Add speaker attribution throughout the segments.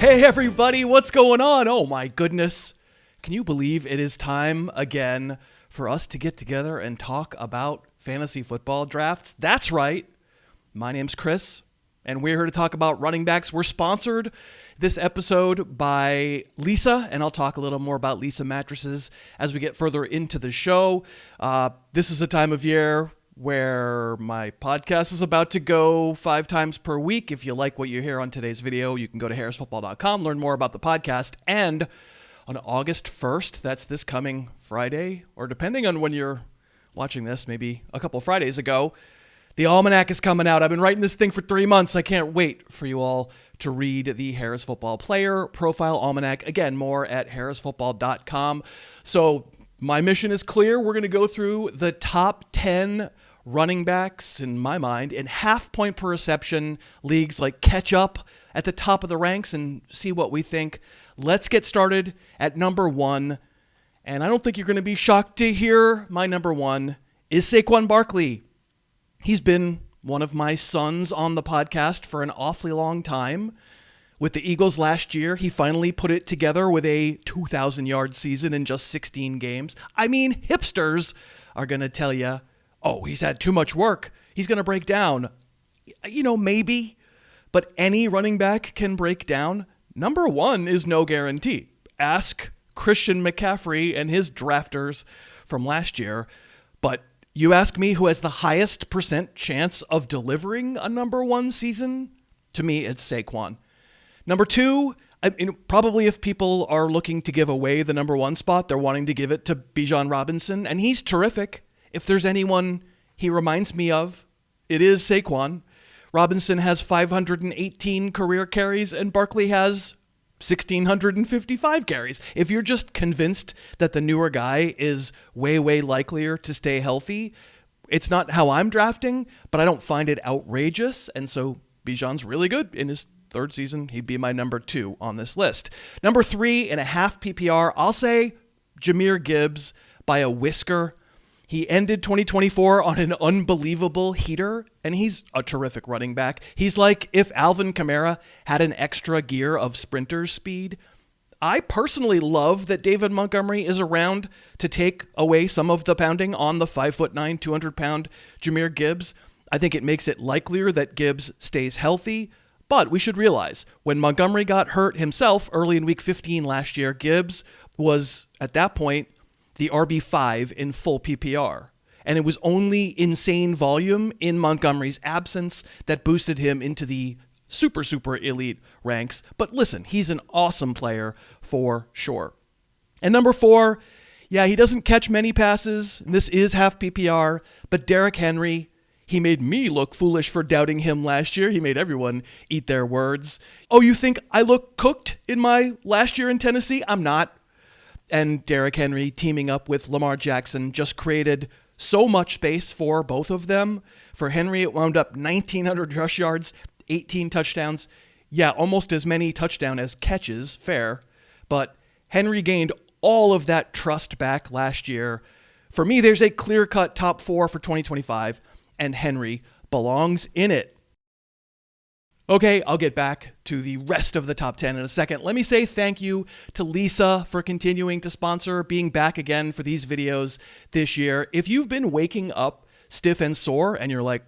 Speaker 1: Hey everybody, what's going on? Oh my goodness. Can you believe it is time again for us to get together and talk about fantasy football drafts? That's right. My name's Chris, and we're here to talk about running backs. We're sponsored this episode by Lisa, and I'll talk a little more about Lisa mattresses as we get further into the show. This is a time of year where my podcast is about to go 5 times per week. If you like what you hear on today's video, you can go to harrisfootball.com, learn more about the podcast. And on August 1st, that's this coming Friday, or depending on when you're watching this, maybe a couple Fridays ago, the Almanac is coming out. I've been writing this thing for 3 months. I can't wait for you all to read the Harris Football Player Profile Almanac. Again, more at harrisfootball.com. So my mission is clear. We're going to go through the top 10 running backs, in my mind, in half-point per reception leagues, like catch up at the top of the ranks and see what we think. Let's get started at number 1. And I don't think you're going to be shocked to hear my number 1 is Saquon Barkley. He's been one of my sons on the podcast for an awfully long time. With the Eagles last year, he finally put it together with a 2,000-yard season in just 16 games. I mean, hipsters are going to tell you, oh, he's had too much work, he's going to break down. You know, maybe, but any running back can break down. Number 1 is no guarantee. Ask Christian McCaffrey and his drafters from last year. But you ask me who has the highest percent chance of delivering a number 1 season? To me, it's Saquon. Number 2, probably if people are looking to give away the number 1 spot, they're wanting to give it to Squan Robinson, and he's terrific. If there's anyone he reminds me of, it is Saquon. Robinson has 518 career carries, and Barkley has 1,655 carries. If you're just convinced that the newer guy is way, way likelier to stay healthy, it's not how I'm drafting, but I don't find it outrageous, and so Bijan's really good. In his 3rd season, he'd be my number 2 on this list. Number 3 in a half PPR, I'll say Jir Gibbs by a whisker. He ended 2024 on an unbelievable heater, and he's a terrific running back. He's like if Alvin Kamara had an extra gear of sprinter speed. I personally love that David Montgomery is around to take away some of the pounding on the 5'9", 200-pound Jir Gibbs. I think it makes it likelier that Gibbs stays healthy, but we should realize when Montgomery got hurt himself early in week 15 last year, Gibbs was, at that point, the RB5 in full PPR. And it was only insane volume in Montgomery's absence that boosted him into the super, super elite ranks. But listen, he's an awesome player for sure. And number 4, yeah, he doesn't catch many passes. And this is half PPR, but Derrick Henry, he made me look foolish for doubting him last year. He made everyone eat their words. Oh, you think I look cooked in my last year in Tennessee? I'm not. And Derrick Henry teaming up with Lamar Jackson just created so much space for both of them. For Henry, it wound up 1,900 rush yards, 18 touchdowns. Yeah, almost as many touchdown as catches, fair. But Henry gained all of that trust back last year. For me, there's a clear-cut top 4 for 2025, and Henry belongs in it. Okay, I'll get back to the rest of the top 10 in a second. Let me say thank you to Lisa for continuing to sponsor, being back again for these videos this year. If you've been waking up stiff and sore and you're like,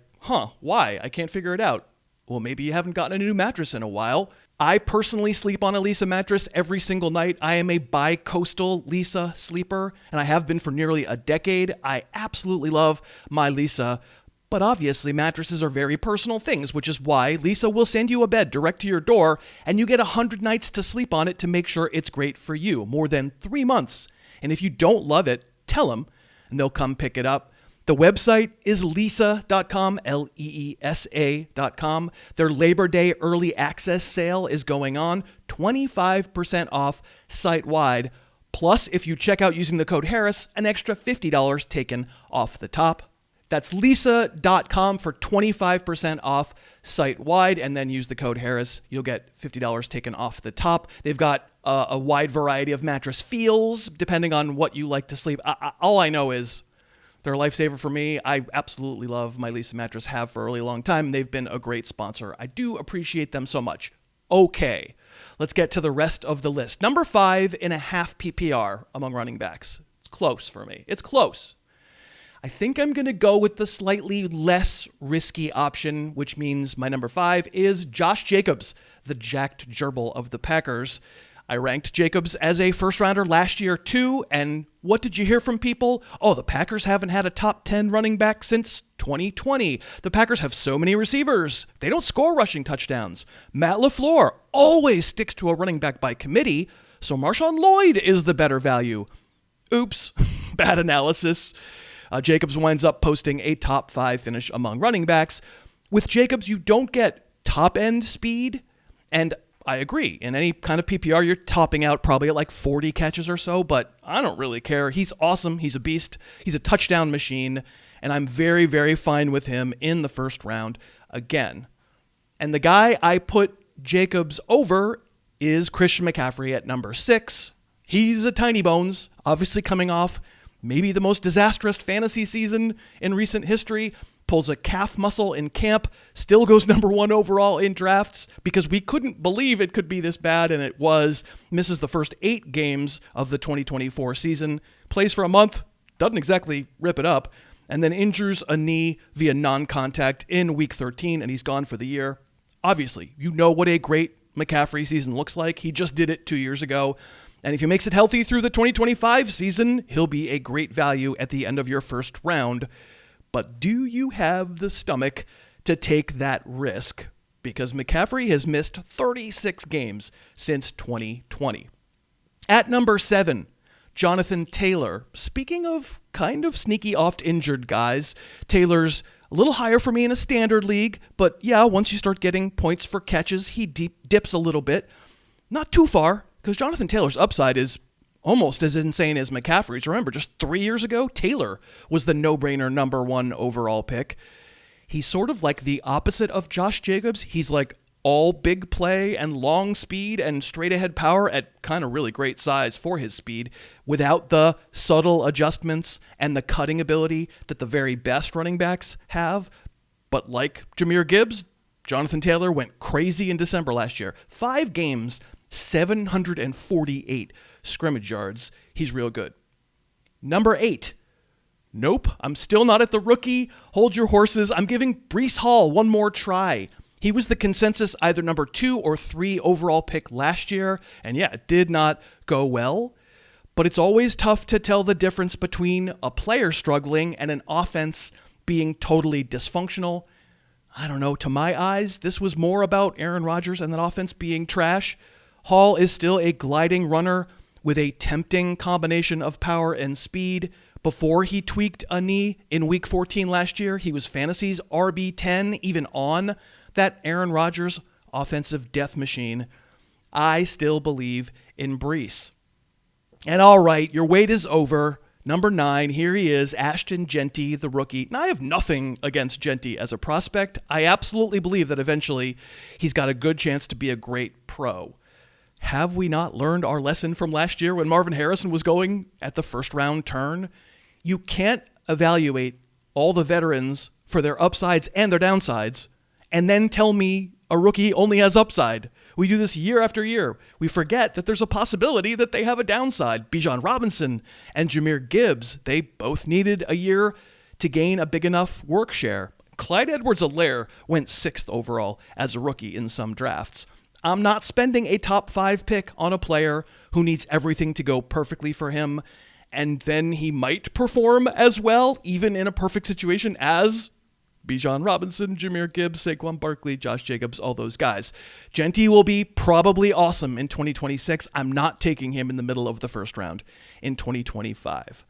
Speaker 1: why? I can't figure it out. Well, maybe you haven't gotten a new mattress in a while. I personally sleep on a Lisa mattress every single night. I am a bi-coastal Lisa sleeper, and I have been for nearly a decade. I absolutely love my Lisa. But obviously, mattresses are very personal things, which is why Lisa will send you a bed direct to your door, and you get 100 nights to sleep on it to make sure it's great for you. More than 3 months. And if you don't love it, tell them, and they'll come pick it up. The website is leesa.com, Leesa.com. Their Labor Day early access sale is going on, 25% off site-wide. Plus, if you check out using the code Harris, an extra $50 taken off the top. That's leesa.com for 25% off site-wide, and then use the code Harris. You'll get $50 taken off the top. They've got a wide variety of mattress feels, depending on what you like to sleep. All I know is they're a lifesaver for me. I absolutely love my Lisa mattress, have for a really long time. They've been a great sponsor. I do appreciate them so much. okay. Let's get to the rest of the list. Number 5 in a half PPR among running backs. It's close for me. It's close. I think I'm going to go with the slightly less risky option, which means my number 5 is Josh Jacobs, the jacked gerbil of the Packers. I ranked Jacobs as a first-rounder last year, too, and what did you hear from people? Oh, the Packers haven't had a top 10 running back since 2020. The Packers have so many receivers. They don't score rushing touchdowns. Matt LaFleur always sticks to a running back by committee, so Marshawn Lloyd is the better value. Oops, bad analysis. Jacobs winds up posting a top 5 finish among running backs. With Jacobs, you don't get top-end speed, and I agree. In any kind of PPR, you're topping out probably at like 40 catches or so, but I don't really care. He's awesome. He's a beast. He's a touchdown machine, and I'm very, very fine with him in the first round again. And the guy I put Jacobs over is Christian McCaffrey at number 6. He's a tiny bones, obviously coming off maybe the most disastrous fantasy season in recent history, pulls a calf muscle in camp, still goes number 1 overall in drafts because we couldn't believe it could be this bad, and it was. Misses the first 8 games of the 2024 season, plays for a month, doesn't exactly rip it up, and then injures a knee via non-contact in week 13, and he's gone for the year. Obviously, you know what a great McCaffrey season looks like. He just did it 2 years ago. And if he makes it healthy through the 2025 season, he'll be a great value at the end of your first round. But do you have the stomach to take that risk? Because McCaffrey has missed 36 games since 2020. At number 7, Jonathan Taylor. Speaking of kind of sneaky oft-injured guys, Taylor's a little higher for me in a standard league, but yeah, once you start getting points for catches, he dips a little bit. Not too far, because Jonathan Taylor's upside is almost as insane as McCaffrey's. Remember, just 3 years ago, Taylor was the no-brainer number 1 overall pick. He's sort of like the opposite of Josh Jacobs. He's like all big play and long speed and straight-ahead power at kind of really great size for his speed without the subtle adjustments and the cutting ability that the very best running backs have. But like Jir Gibbs, Jonathan Taylor went crazy in December last year. 5 games, 748 scrimmage yards. He's real good. Number 8. Nope, I'm still not at the rookie. Hold your horses. I'm giving Bree Hall one more try. He was the consensus either number 2 or 3 overall pick last year, and yeah, it did not go well. But it's always tough to tell the difference between a player struggling and an offense being totally dysfunctional. I don't know, to my eyes, this was more about Aaron Rodgers and that offense being trash. Hall is still a gliding runner with a tempting combination of power and speed. Before he tweaked a knee in week 14 last year, he was fantasy's RB10, even on that Aaron Rodgers offensive death machine. I still believe in Brees. And all right, your wait is over. Number 9, here he is, Ashton Genty, the rookie. Now, I have nothing against Genty as a prospect. I absolutely believe that eventually he's got a good chance to be a great pro. Have we not learned our lesson from last year when Marvin Harrison was going at the first round turn? You can't evaluate all the veterans for their upsides and their downsides and then tell me a rookie only has upside. We do this year after year. We forget that there's a possibility that they have a downside. Bijan Robinson and Jir Gibbs, they both needed a year to gain a big enough work share. Clyde Edwards-Helaire went 6th overall as a rookie in some drafts. I'm not spending a top 5 pick on a player who needs everything to go perfectly for him, and then he might perform as well, even in a perfect situation, as Bijan Robinson, Jir Gibbs, Saquon Barkley, Josh Jacobs, all those guys. Genty will be probably awesome in 2026. I'm not taking him in the middle of the first round in 2025.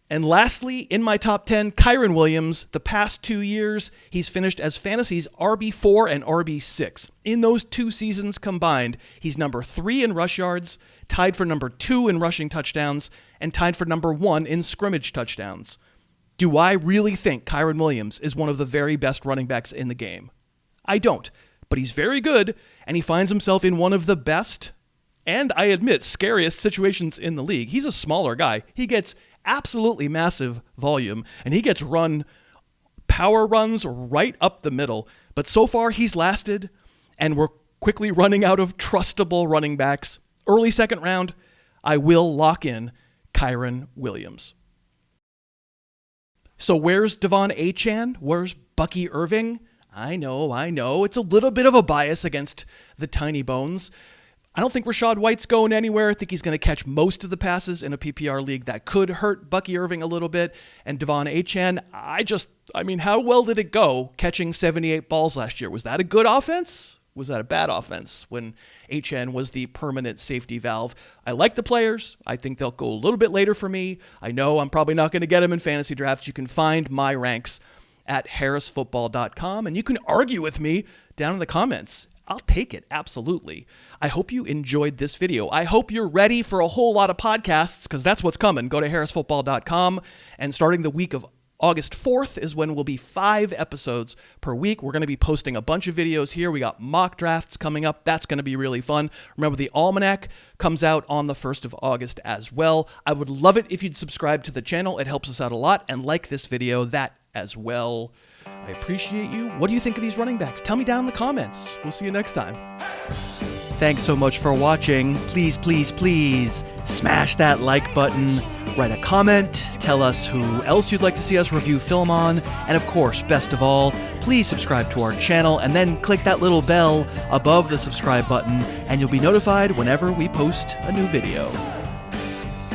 Speaker 1: And lastly, in my top 10, Kairen Williams. The past 2 years, he's finished as fantasy's RB4 and RB6. In those 2 seasons combined, he's number 3 in rush yards, tied for number 2 in rushing touchdowns, and tied for number 1 in scrimmage touchdowns. Do I really think Kairen Williams is one of the very best running backs in the game? I don't, but he's very good, and he finds himself in one of the best, and I admit, scariest situations in the league. He's a smaller guy. He gets absolutely massive volume, and he gets power runs right up the middle. But so far, he's lasted, and we're quickly running out of trustable running backs, early second round, I will lock in Kairen Williams. So where's Devon Achane? Where's Bucky Irving? I know. It's a little bit of a bias against the tiny bones. I don't think Rachaad White's going anywhere. I think he's going to catch most of the passes in a PPR league. That could hurt Bucky Irving a little bit. And Devon Achane, how well did it go catching 78 balls last year? Was that a good offense? Was that a bad offense when Achane was the permanent safety valve? I like the players. I think they'll go a little bit later for me. I know I'm probably not going to get them in fantasy drafts. You can find my ranks at harrisfootball.com, and you can argue with me down in the comments. I'll take it, absolutely. I hope you enjoyed this video. I hope you're ready for a whole lot of podcasts, because that's what's coming. Go to harrisfootball.com, and starting the week of August 4th is when we'll be 5 episodes per week. We're going to be posting a bunch of videos here. We got mock drafts coming up. That's going to be really fun. Remember, the Almanac comes out on the 1st of August as well. I would love it if you'd subscribe to the channel. It helps us out a lot. And like this video, that as well. I appreciate you. What do you think of these running backs? Tell me down in the comments. We'll see you next time. Thanks so much for watching. Please, please, please smash that like button. Write a comment. Tell us who else you'd like to see us review film on. And of course, best of all, please subscribe to our channel and then click that little bell above the subscribe button and you'll be notified whenever we post a new video.